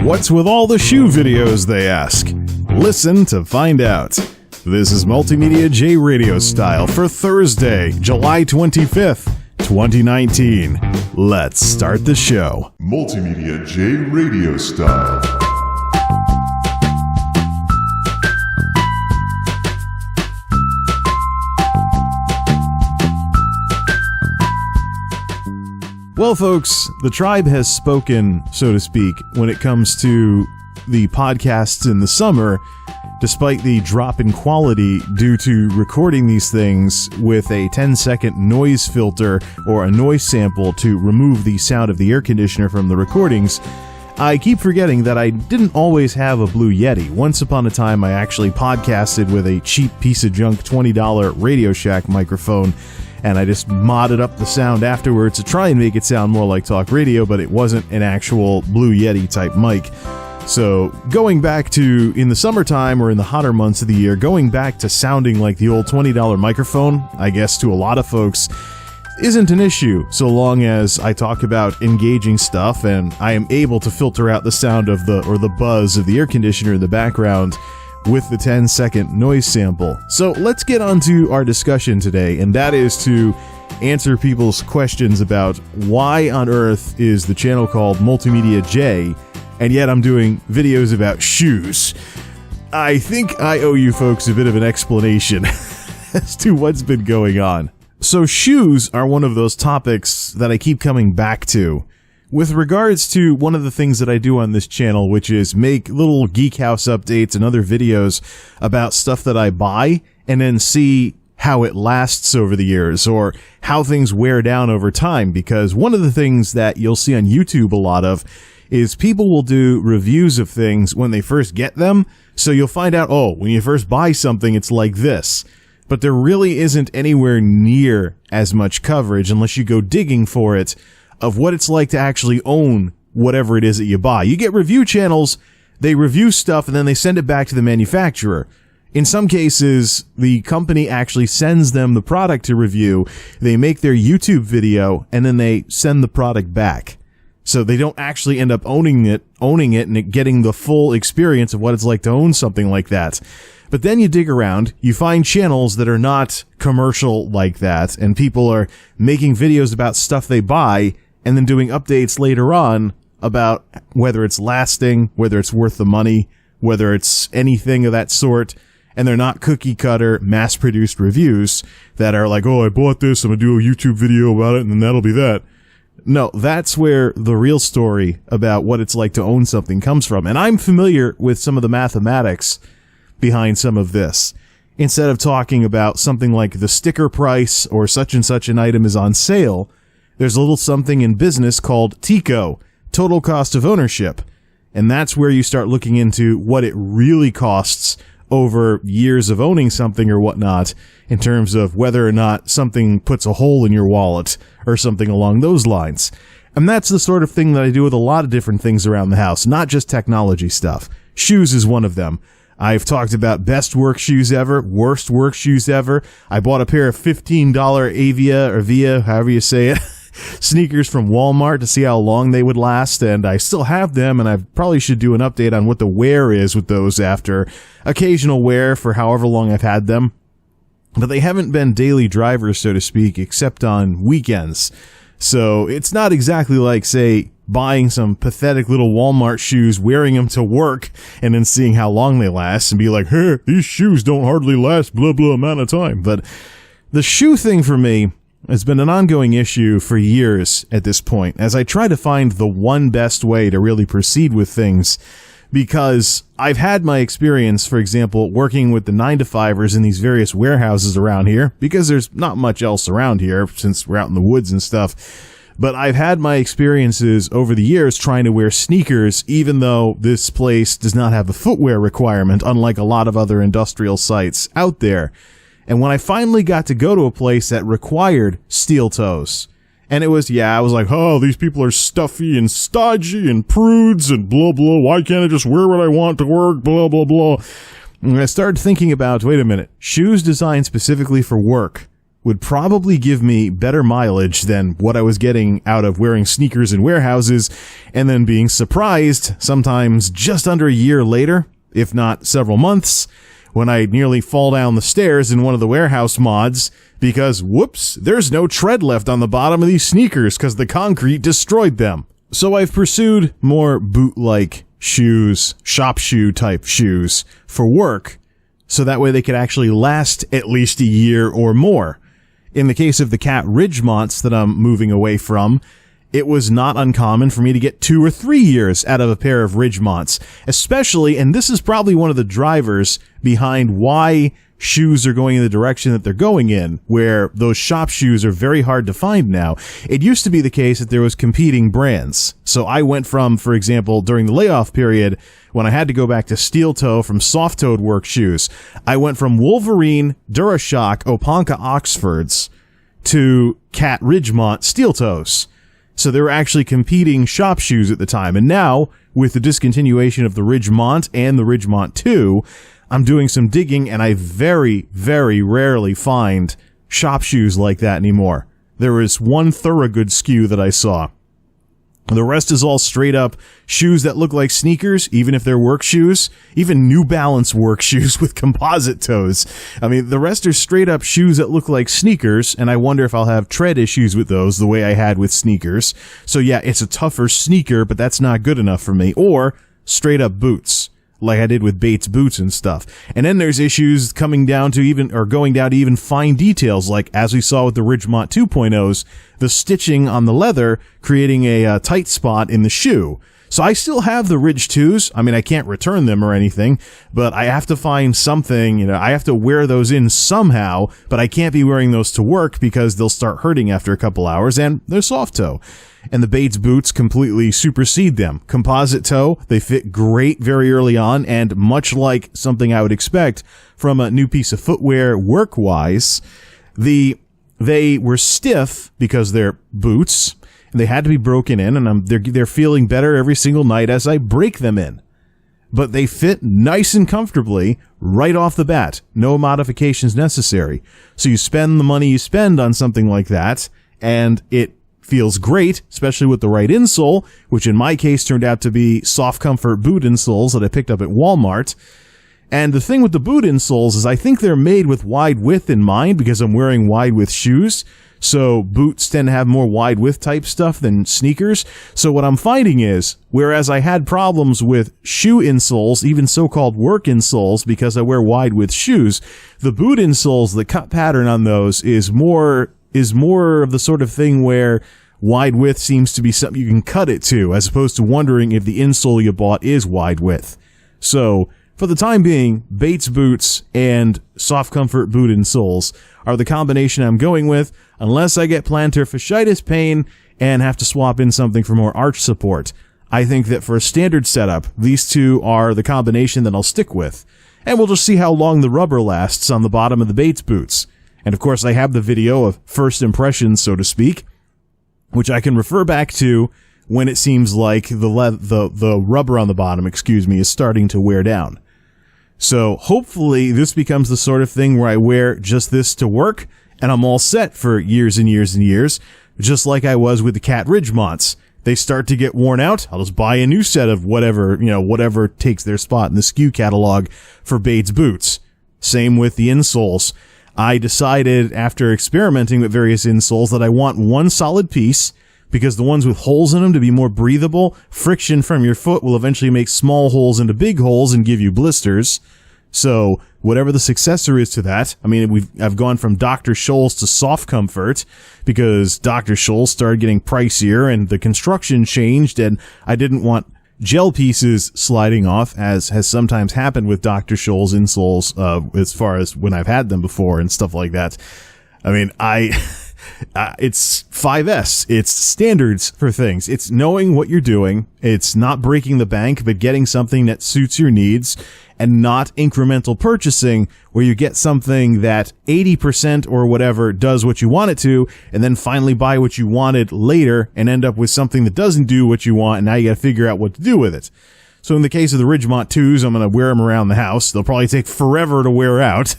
What's with all the shoe videos, they ask? Listen to find out. This is MultimediaJay Radio Style for Thursday, July 25th, 2019. Let's start the show. MultimediaJay Radio Style. Well, folks, the tribe has spoken, so to speak, when it comes to the podcasts in the summer, despite the drop in quality due to recording these things with a 10-second noise filter or a noise sample to remove the sound of the air conditioner from the recordings. I keep forgetting that I didn't always have a Blue Yeti. Once upon a time, I actually podcasted with a cheap piece of junk $20 Radio Shack microphone, and I just modded up the sound afterwards to try and make it sound more like talk radio, but it wasn't an actual Blue Yeti type mic. So going back to, in the summertime or in the hotter months of the year, going back to sounding like the old $20 microphone, I guess to a lot of folks, isn't an issue so long as I talk about engaging stuff and I am able to filter out the sound of the buzz of the air conditioner in the background with the 10-second noise sample. So let's get on to our discussion today, and that is to answer people's questions about why on earth is the channel called MultimediaJay, and yet I'm doing videos about shoes. I think I owe you folks a bit of an explanation as to what's been going on. So shoes are one of those topics that I keep coming back to. With regards to one of the things that I do on this channel, which is make little Geek House updates and other videos about stuff that I buy and then see how it lasts over the years or how things wear down over time, because one of the things that you'll see on YouTube a lot of is people will do reviews of things when they first get them, so you'll find out, oh, when you first buy something, it's like this. But there really isn't anywhere near as much coverage, unless you go digging for it, of what it's like to actually own whatever it is that you buy. You get review channels, they review stuff, and then they send it back to the manufacturer. In some cases, the company actually sends them the product to review, they make their YouTube video, and then they send the product back. So they don't actually end up owning it and getting the full experience of what it's like to own something like that. But then you dig around, you find channels that are not commercial like that, and people are making videos about stuff they buy, and then doing updates later on about whether it's lasting, whether it's worth the money, whether it's anything of that sort. And they're not cookie cutter, mass-produced reviews that are like, oh, I bought this, I'm gonna do a YouTube video about it, and then that'll be that. No, that's where the real story about what it's like to own something comes from. And I'm familiar with some of the mathematics behind some of this. Instead of talking about something like the sticker price or such and such an item is on sale, there's a little something in business called TCO, total cost of ownership. And that's where you start looking into what it really costs over years of owning something or whatnot, in terms of whether or not something puts a hole in your wallet or something along those lines. And that's the sort of thing that I do with a lot of different things around the house, not just technology stuff. Shoes is one of them. I've talked about best work shoes ever, worst work shoes ever. I bought a pair of $15 Avia, or Via, however you say it, sneakers from Walmart to see how long they would last, and I still have them, and I probably should do an update on what the wear is with those after occasional wear for however long I've had them. But they haven't been daily drivers, so to speak, except on weekends. So it's not exactly like, say, buying some pathetic little Walmart shoes, wearing them to work, and then seeing how long they last, and be like, hey, these shoes don't hardly last blah blah amount of time. But the shoe thing for me has been an ongoing issue for years at this point, as I try to find the one best way to really proceed with things, because I've had my experience, for example, working with the 9-to-5ers in these various warehouses around here, because there's not much else around here since we're out in the woods and stuff. But I've had my experiences over the years trying to wear sneakers, even though this place does not have a footwear requirement, unlike a lot of other industrial sites out there. And when I finally got to go to a place that required steel toes, and it was, I was like, oh, these people are stuffy and stodgy and prudes and blah, blah, why can't I just wear what I want to work, blah, blah, blah. And I started thinking about, wait a minute, shoes designed specifically for work would probably give me better mileage than what I was getting out of wearing sneakers in warehouses and then being surprised sometimes just under a year later, if not several months, when I nearly fall down the stairs in one of the warehouse mods because, whoops, there's no tread left on the bottom of these sneakers because the concrete destroyed them. So I've pursued more boot-like shoes, shop shoe type shoes for work, so that way they could actually last at least a year or more. In the case of the Cat Ridgemonts that I'm moving away from, it was not uncommon for me to get 2 or 3 years out of a pair of Ridgemonts, especially, and this is probably one of the drivers behind why shoes are going in the direction that they're going in, where those shop shoes are very hard to find now. It used to be the case that there was competing brands. So I went from, for example, during the layoff period, when I had to go back to steel-toe from soft-toed work shoes, I went from Wolverine, Durashock, Oponka Oxfords to Cat Ridgemont steel-toes. So there were actually competing shop shoes at the time. And now, with the discontinuation of the Ridgemont and the Ridgemont 2, I'm doing some digging, and I very, very rarely find shop shoes like that anymore. There is one Thorogood SKU that I saw. The rest is all straight up shoes that look like sneakers, even if they're work shoes. Even New Balance work shoes with composite toes. I mean, the rest are straight up shoes that look like sneakers, and I wonder if I'll have tread issues with those the way I had with sneakers. So yeah, it's a tougher sneaker, but that's not good enough for me. Or straight up boots, like I did with Bates boots and stuff. And then there's issues going down to even fine details, like as we saw with the Ridgemont 2.0s, the stitching on the leather creating a tight spot in the shoe. So I still have the Ridge 2s. I mean, I can't return them or anything, but I have to find something, I have to wear those in somehow, but I can't be wearing those to work because they'll start hurting after a couple hours, and they're soft toe. And the Bates boots completely supersede them. Composite toe, they fit great very early on, and much like something I would expect from a new piece of footwear work-wise, they were stiff because they're boots, and they had to be broken in, and they're feeling better every single night as I break them in. But they fit nice and comfortably right off the bat. No modifications necessary. So you spend the money you spend on something like that, and it feels great, especially with the right insole, which in my case turned out to be soft comfort boot insoles that I picked up at Walmart. And the thing with the boot insoles is I think they're made with wide width in mind because I'm wearing wide width shoes. So boots tend to have more wide width type stuff than sneakers. So what I'm finding is, whereas I had problems with shoe insoles, even so-called work insoles, because I wear wide width shoes, the boot insoles, the cut pattern on those is more of the sort of thing where wide width seems to be something you can cut it to, as opposed to wondering if the insole you bought is wide width. So, for the time being, Bates boots and soft comfort boot insoles are the combination I'm going with, unless I get plantar fasciitis pain and have to swap in something for more arch support. I think that for a standard setup, these two are the combination that I'll stick with. And we'll just see how long the rubber lasts on the bottom of the Bates boots. And of course, I have the video of first impressions, so to speak, which I can refer back to when it seems like the rubber on the bottom, is starting to wear down. So hopefully this becomes the sort of thing where I wear just this to work, and I'm all set for years and years and years, just like I was with the Cat Ridgemonts. They start to get worn out, I'll just buy a new set of whatever takes their spot in the SKU catalog for Bates boots. Same with the insoles. I decided after experimenting with various insoles that I want one solid piece, because the ones with holes in them to be more breathable. Friction from your foot will eventually make small holes into big holes and give you blisters. So whatever the successor is to that, I mean, I've gone from Dr. Scholl's to Soft Comfort because Dr. Scholl started getting pricier and the construction changed, and I didn't want gel pieces sliding off, as has sometimes happened with Dr. Scholl's insoles, as far as when I've had them before and stuff like that. I mean, it's 5S. It's standards for things. It's knowing what you're doing. It's not breaking the bank, but getting something that suits your needs, and not incremental purchasing where you get something that 80% or whatever does what you want it to, and then finally buy what you wanted later and end up with something that doesn't do what you want, and now you got to figure out what to do with it. So in the case of the Ridgemont 2s, I'm going to wear them around the house. They'll probably take forever to wear out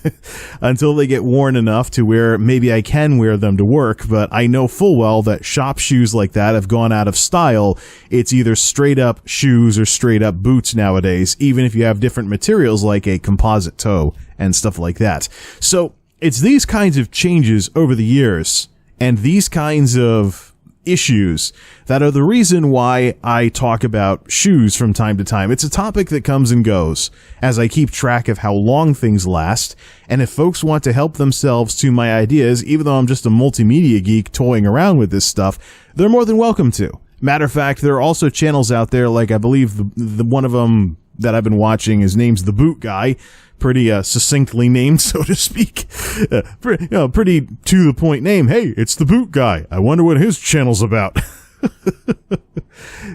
until they get worn enough to where maybe I can wear them to work. But I know full well that shop shoes like that have gone out of style. It's either straight up shoes or straight up boots nowadays, even if you have different materials like a composite toe and stuff like that. So it's these kinds of changes over the years and these kinds of issues that are the reason why I talk about shoes from time to time. It's a topic that comes and goes as I keep track of how long things last, and if folks want to help themselves to my ideas, even though I'm just a multimedia geek toying around with this stuff, they're more than welcome to. Matter of fact, there are also channels out there, like I believe the one of them that I've been watching, his name's The Boot Guy. Pretty succinctly named, so to speak. Pretty to the point name. Hey, it's The Boot Guy. I wonder what his channel's about.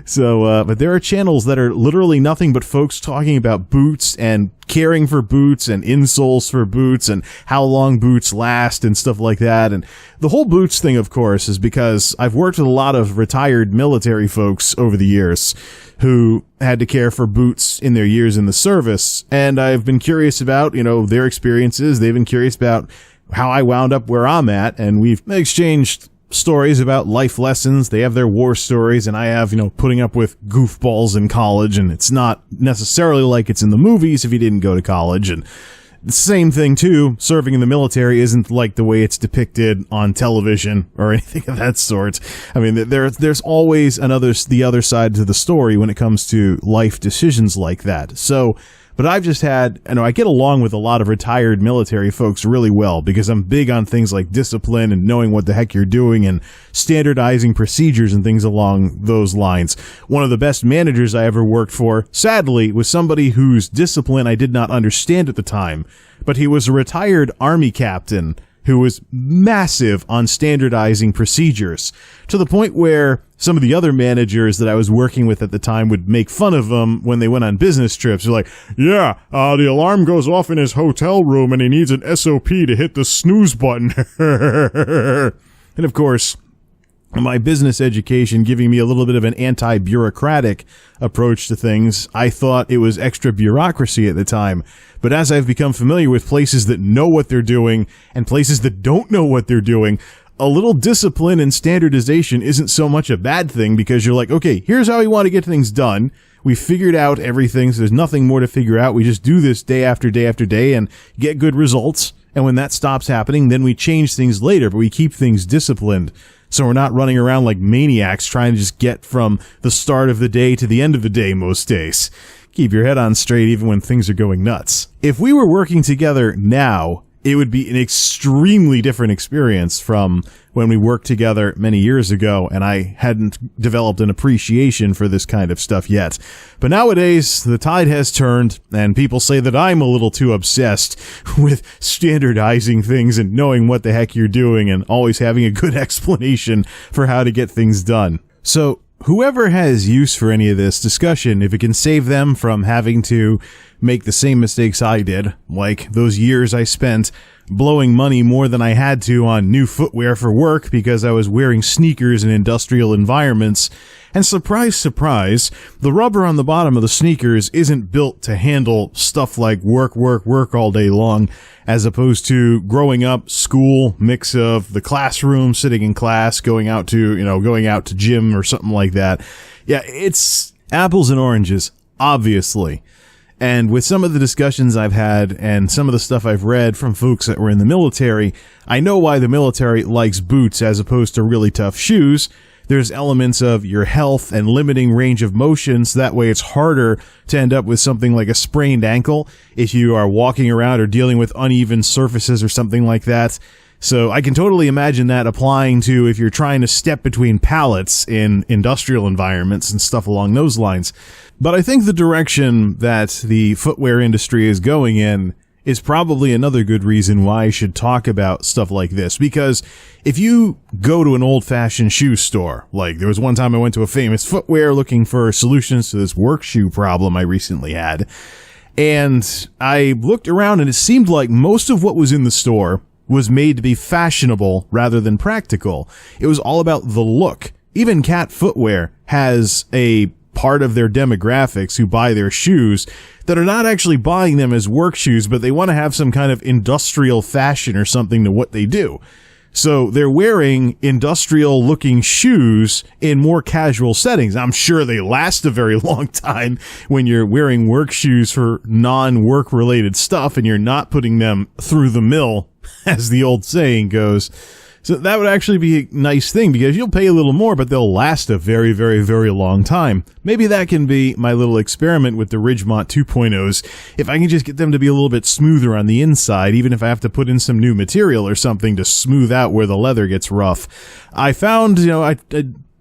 So, but there are channels that are literally nothing but folks talking about boots and caring for boots and insoles for boots and how long boots last and stuff like that. And the whole boots thing, of course, is because I've worked with a lot of retired military folks over the years who had to care for boots in their years in the service. And I've been curious about, their experiences. They've been curious about how I wound up where I'm at. And we've exchanged stories about life lessons. They have their war stories, and I have, putting up with goofballs in college, and it's not necessarily like it's in the movies if you didn't go to college. And the same thing too, serving in the military isn't like the way it's depicted on television or anything of that sort. I mean, there's always the other side to the story when it comes to life decisions like that. So, but I've just had, I get along with a lot of retired military folks really well because I'm big on things like discipline and knowing what the heck you're doing and standardizing procedures and things along those lines. One of the best managers I ever worked for, sadly, was somebody whose discipline I did not understand at the time, but he was a retired Army captain who was massive on standardizing procedures, to the point where some of the other managers that I was working with at the time would make fun of him when they went on business trips. They're like, yeah, the alarm goes off in his hotel room and he needs an SOP to hit the snooze button. And of course, my business education giving me a little bit of an anti-bureaucratic approach to things, I thought it was extra bureaucracy at the time. But as I've become familiar with places that know what they're doing and places that don't know what they're doing, a little discipline and standardization isn't so much a bad thing, because you're like, okay, here's how we want to get things done. We figured out everything, so there's nothing more to figure out. We just do this day after day after day and get good results. And when that stops happening, then we change things later, but we keep things disciplined. So we're not running around like maniacs trying to just get from the start of the day to the end of the day most days. Keep your head on straight even when things are going nuts. If we were working together now, it would be an extremely different experience from when we worked together many years ago, and I hadn't developed an appreciation for this kind of stuff yet. But nowadays, the tide has turned, and people say that I'm a little too obsessed with standardizing things and knowing what the heck you're doing and always having a good explanation for how to get things done. So, whoever has use for any of this discussion, if it can save them from having to make the same mistakes I did, like those years I spent blowing money more than I had to on new footwear for work because I was wearing sneakers in industrial environments. And surprise, surprise, the rubber on the bottom of the sneakers isn't built to handle stuff like work all day long, as opposed to growing up, school, mix of the classroom, sitting in class, going out to gym or something like that. Yeah, it's apples and oranges, obviously. And with some of the discussions I've had and some of the stuff I've read from folks that were in the military, I know why the military likes boots as opposed to really tough shoes. There's elements of your health and limiting range of motion, so that way it's harder to end up with something like a sprained ankle if you are walking around or dealing with uneven surfaces or something like that. So I can totally imagine that applying to if you're trying to step between pallets in industrial environments and stuff along those lines. But I think the direction that the footwear industry is going in is probably another good reason why I should talk about stuff like this. Because if you go to an old-fashioned shoe store, like there was one time I went to a Famous Footwear looking for solutions to this work shoe problem I recently had, and I looked around and it seemed like most of what was in the store was made to be fashionable rather than practical. It was all about the look. Even Cat Footwear has a part of their demographics who buy their shoes that are not actually buying them as work shoes, but they want to have some kind of industrial fashion or something to what they do. So they're wearing industrial-looking shoes in more casual settings. I'm sure they last a very long time when you're wearing work shoes for non-work-related stuff and you're not putting them through the mill, as the old saying goes. So that would actually be a nice thing because you'll pay a little more, but they'll last a very, very, very long time. Maybe that can be my little experiment with the Ridgemont 2.0s. If I can just get them to be a little bit smoother on the inside, even if I have to put in some new material or something to smooth out where the leather gets rough. I found, I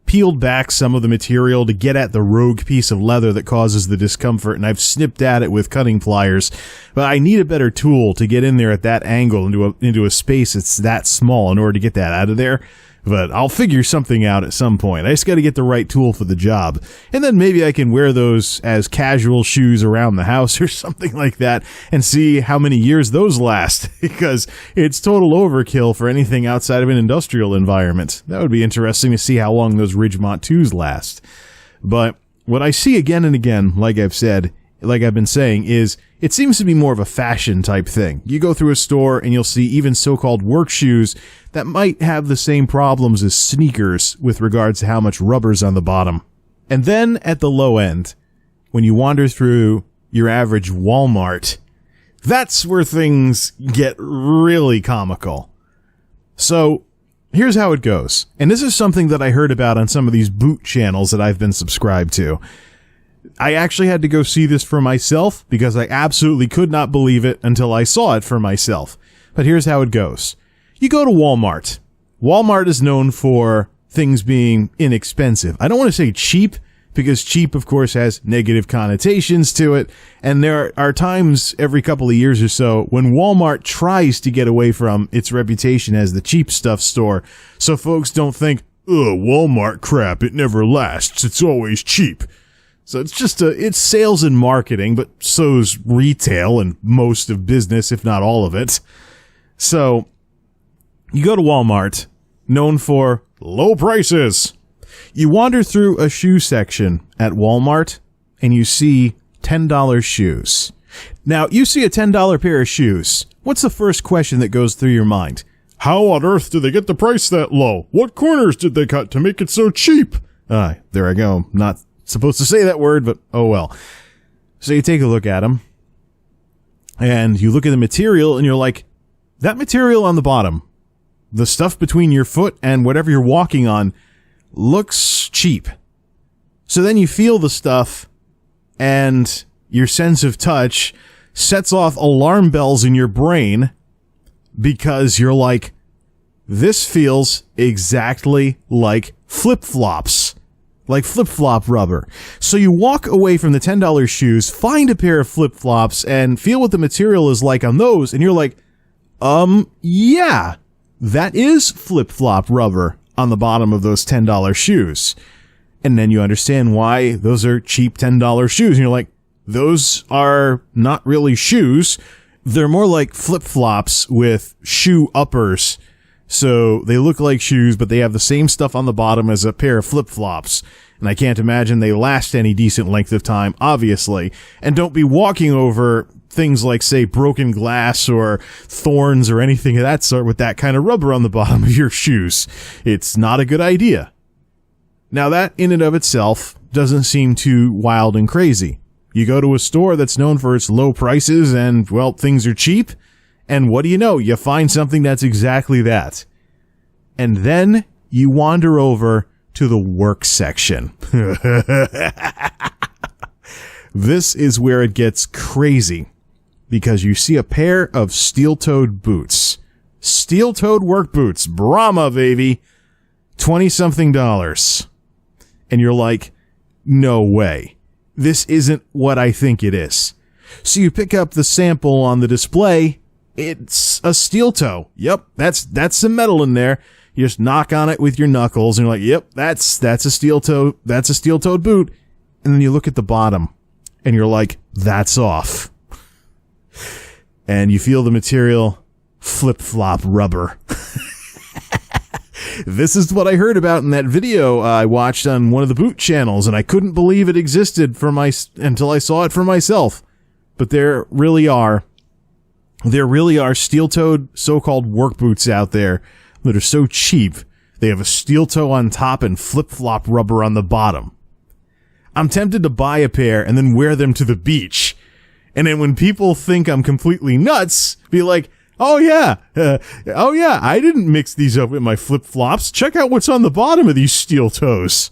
peeled back some of the material to get at the rogue piece of leather that causes the discomfort, and I've snipped at it with cutting pliers. But I need a better tool to get in there at that angle into a space that's that small in order to get that out of there. But I'll figure something out at some point. I just got to get the right tool for the job. And then maybe I can wear those as casual shoes around the house or something like that and see how many years those last, because it's total overkill for anything outside of an industrial environment. That would be interesting to see how long those Ridgemont 2s last. But what I see again and again, like I've been saying, is it seems to be more of a fashion type thing. You go through a store and you'll see even so-called work shoes that might have the same problems as sneakers with regards to how much rubber's on the bottom. And then at the low end, when you wander through your average Walmart, that's where things get really comical. So here's how it goes. And this is something that I heard about on some of these boot channels that I've been subscribed to. I actually had to go see this for myself because I absolutely could not believe it until I saw it for myself. But here's how it goes. You go to Walmart. Walmart is known for things being inexpensive. I don't want to say cheap because cheap, of course, has negative connotations to it. And there are times every couple of years or so when Walmart tries to get away from its reputation as the cheap stuff store. So folks don't think, ugh, Walmart crap, it never lasts. It's always cheap. So it's sales and marketing, but so's retail and most of business, if not all of it. So you go to Walmart, known for low prices. You wander through a shoe section at Walmart and you see $10 shoes. Now, you see a $10 pair of shoes. What's the first question that goes through your mind? How on earth did they get the price that low? What corners did they cut to make it so cheap? There I go. Not supposed to say that word, but oh well. So you take a look at them, and you look at the material, and you're like, that material on the bottom, the stuff between your foot and whatever you're walking on, looks cheap. So then you feel the stuff, and your sense of touch sets off alarm bells in your brain, because you're like, this feels exactly like flip-flops. Like flip-flop rubber. So you walk away from the $10 shoes, find a pair of flip-flops, and feel what the material is like on those, and you're like, yeah, that is flip-flop rubber on the bottom of those $10 shoes. And then you understand why those are cheap $10 shoes, and you're like, those are not really shoes. They're more like flip-flops with shoe uppers. So they look like shoes, but they have the same stuff on the bottom as a pair of flip-flops. And I can't imagine they last any decent length of time, obviously. And don't be walking over things like, say, broken glass or thorns or anything of that sort with that kind of rubber on the bottom of your shoes. It's not a good idea. Now, that in and of itself doesn't seem too wild and crazy. You go to a store that's known for its low prices and, well, things are cheap. And what do you know? You find something that's exactly that. And then you wander over to the work section. This is where it gets crazy, because you see a pair of steel-toed boots. Steel-toed work boots. Brahma, baby. $20-something. And you're like, no way. This isn't what I think it is. So you pick up the sample on the display. It's a steel toe. Yep, that's some metal in there. You just knock on it with your knuckles, and you're like, yep, that's a steel toe. That's a steel-toed boot. And then you look at the bottom, and you're like, that's off. And you feel the material flip-flop rubber. This is what I heard about in that video I watched on one of the boot channels, and I couldn't believe it existed until I saw it for myself. But there really are steel-toed so-called work boots out there that are so cheap. They have a steel toe on top and flip-flop rubber on the bottom. I'm tempted to buy a pair and then wear them to the beach. And then when people think I'm completely nuts, be like, oh yeah, I didn't mix these up with my flip-flops. Check out what's on the bottom of these steel toes.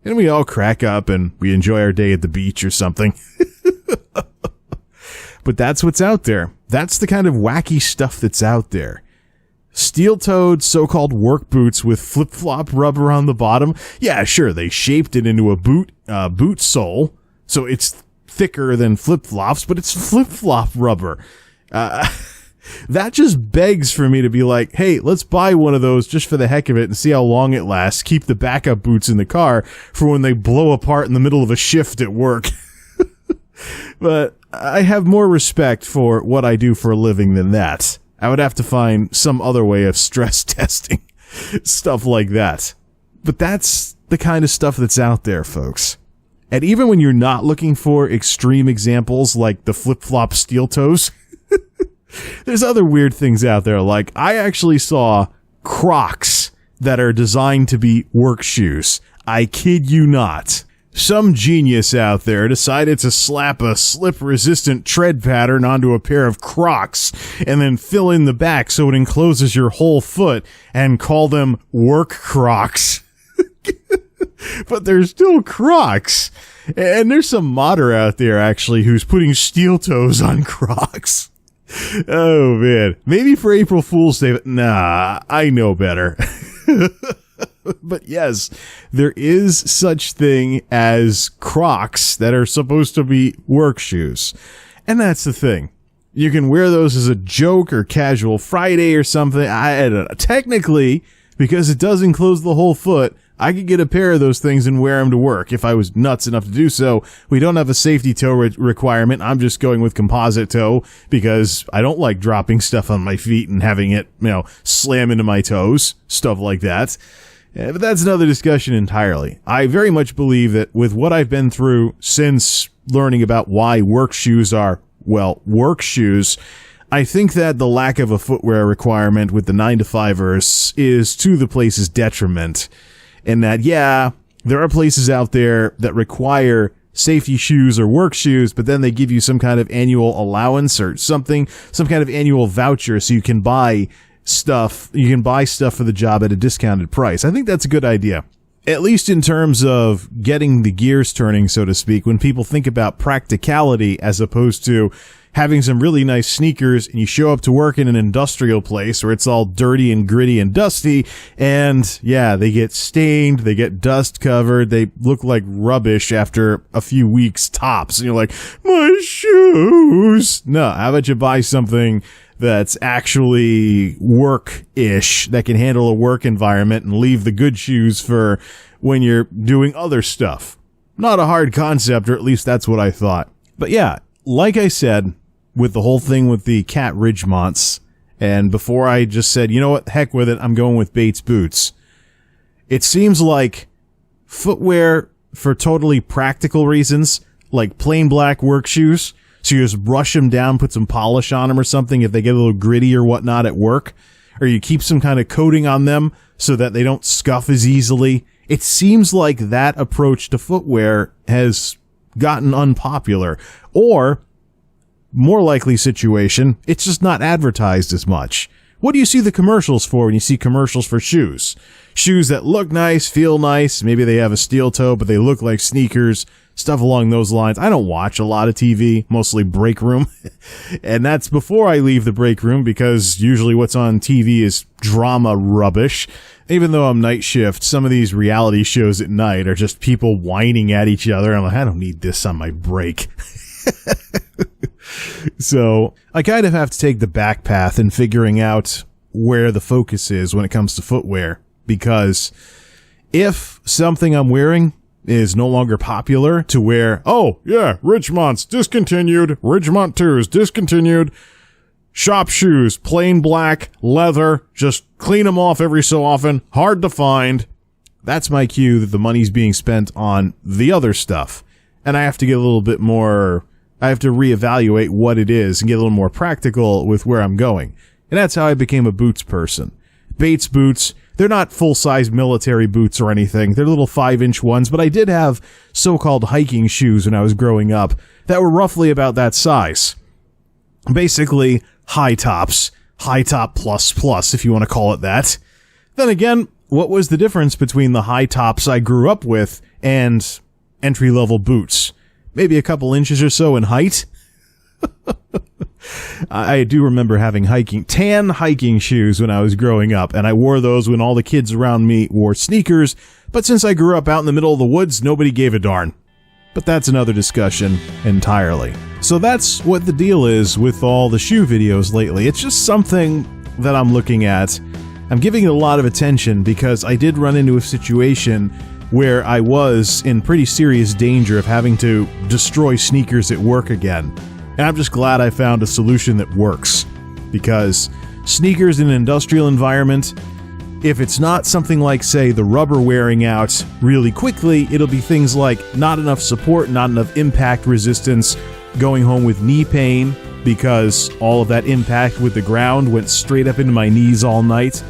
And we all crack up and we enjoy our day at the beach or something. But that's what's out there. That's the kind of wacky stuff that's out there. Steel-toed so-called work boots with flip-flop rubber on the bottom. Yeah, sure, they shaped it into a boot sole, so it's thicker than flip-flops, but it's flip-flop rubber. That just begs for me to be like, hey, let's buy one of those just for the heck of it and see how long it lasts. Keep the backup boots in the car for when they blow apart in the middle of a shift at work. But I have more respect for what I do for a living than that. I would have to find some other way of stress testing stuff like that. But that's the kind of stuff that's out there, folks. And even when you're not looking for extreme examples like the flip-flop steel toes, there's other weird things out there. Like, I actually saw Crocs that are designed to be work shoes. I kid you not. Some genius out there decided to slap a slip-resistant tread pattern onto a pair of Crocs and then fill in the back so it encloses your whole foot and call them work Crocs. But they're still Crocs. And there's some modder out there, actually, who's putting steel toes on Crocs. Oh, man. Maybe for April Fool's Day, but nah, I know better. But yes, there is such thing as Crocs that are supposed to be work shoes. And that's the thing. You can wear those as a joke or casual Friday or something. I don't know. Technically, because it does enclose the whole foot, I could get a pair of those things and wear them to work if I was nuts enough to do so. We don't have a safety toe requirement. I'm just going with composite toe because I don't like dropping stuff on my feet and having it, slam into my toes, stuff like that. But that's another discussion entirely. I very much believe that with what I've been through since learning about why work shoes are, work shoes, I think that the lack of a footwear requirement with the 9-to-5ers is to the place's detriment. And that, yeah, there are places out there that require safety shoes or work shoes, but then they give you some kind of annual allowance or something, some kind of annual voucher so you can buy stuff for the job at a discounted price. I think that's a good idea. At least in terms of getting the gears turning, so to speak, when people think about practicality as opposed to having some really nice sneakers and you show up to work in an industrial place where it's all dirty and gritty and dusty and yeah, they get stained, they get dust covered, they look like rubbish after a few weeks tops. And you're like, my shoes! No, how about you buy something that's actually work-ish, that can handle a work environment and leave the good shoes for when you're doing other stuff. Not a hard concept, or at least that's what I thought. But yeah, like I said, with the whole thing with the cat Ridgemonts, and before I just said, you know what, heck with it, I'm going with Bates boots. It seems like footwear for totally practical reasons, like plain black work shoes, so you just brush them down, put some polish on them or something if they get a little gritty or whatnot at work, or you keep some kind of coating on them so that they don't scuff as easily. It seems like that approach to footwear has gotten unpopular, or more likely situation, it's just not advertised as much. What do you see the commercials for when you see commercials for shoes? Shoes that look nice, feel nice, maybe they have a steel toe, but they look like sneakers, stuff along those lines. I don't watch a lot of TV, mostly break room, and that's before I leave the break room because usually what's on TV is drama rubbish. Even though I'm night shift, some of these reality shows at night are just people whining at each other. I'm like, I don't need this on my break. So I kind of have to take the back path in figuring out where the focus is when it comes to footwear, because if something I'm wearing is no longer popular to wear, oh yeah, Ridgemont's discontinued, Ridgemont 2's discontinued, Shop shoes, plain black, leather, just clean them off every so often, hard to find. That's my cue that the money's being spent on the other stuff. And I have to get a little bit more, I have to reevaluate what it is and get a little more practical with where I'm going. And that's how I became a boots person. Bates boots, they're not full-size military boots or anything. They're little 5-inch ones, but I did have so-called hiking shoes when I was growing up that were roughly about that size. Basically, high top plus, if you want to call it that. Then again, what was the difference between the high tops I grew up with and entry-level boots? Maybe a couple inches or so in height? I do remember having tan hiking shoes when I was growing up, and I wore those when all the kids around me wore sneakers, but since I grew up out in the middle of the woods, nobody gave a darn. But that's another discussion entirely. So that's what the deal is with all the shoe videos lately. It's just something that I'm looking at. I'm giving it a lot of attention because I did run into a situation where I was in pretty serious danger of having to destroy sneakers at work again. And I'm just glad I found a solution that works. Because sneakers in an industrial environment, if it's not something like, say, the rubber wearing out really quickly, it'll be things like not enough support, not enough impact resistance, going home with knee pain because all of that impact with the ground went straight up into my knees all night.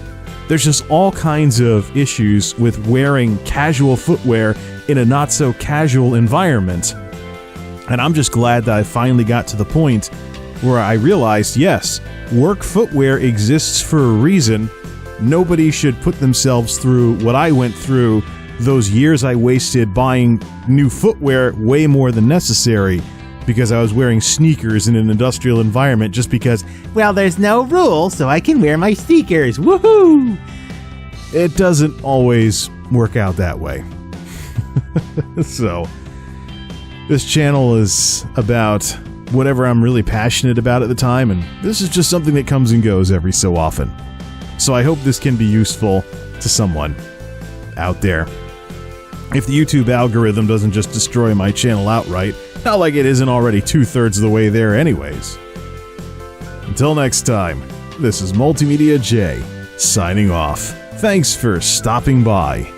There's just all kinds of issues with wearing casual footwear in a not-so-casual environment. And I'm just glad that I finally got to the point where I realized, yes, work footwear exists for a reason. Nobody should put themselves through what I went through, those years I wasted buying new footwear way more than necessary because I was wearing sneakers in an industrial environment just because, well, there's no rule, so I can wear my sneakers. Woohoo! It doesn't always work out that way. So, this channel is about whatever I'm really passionate about at the time, and this is just something that comes and goes every so often. So I hope this can be useful to someone out there. If the YouTube algorithm doesn't just destroy my channel outright, not like it isn't already 2/3 of the way there anyways. Until next time, this is MultimediaJay, signing off. Thanks for stopping by.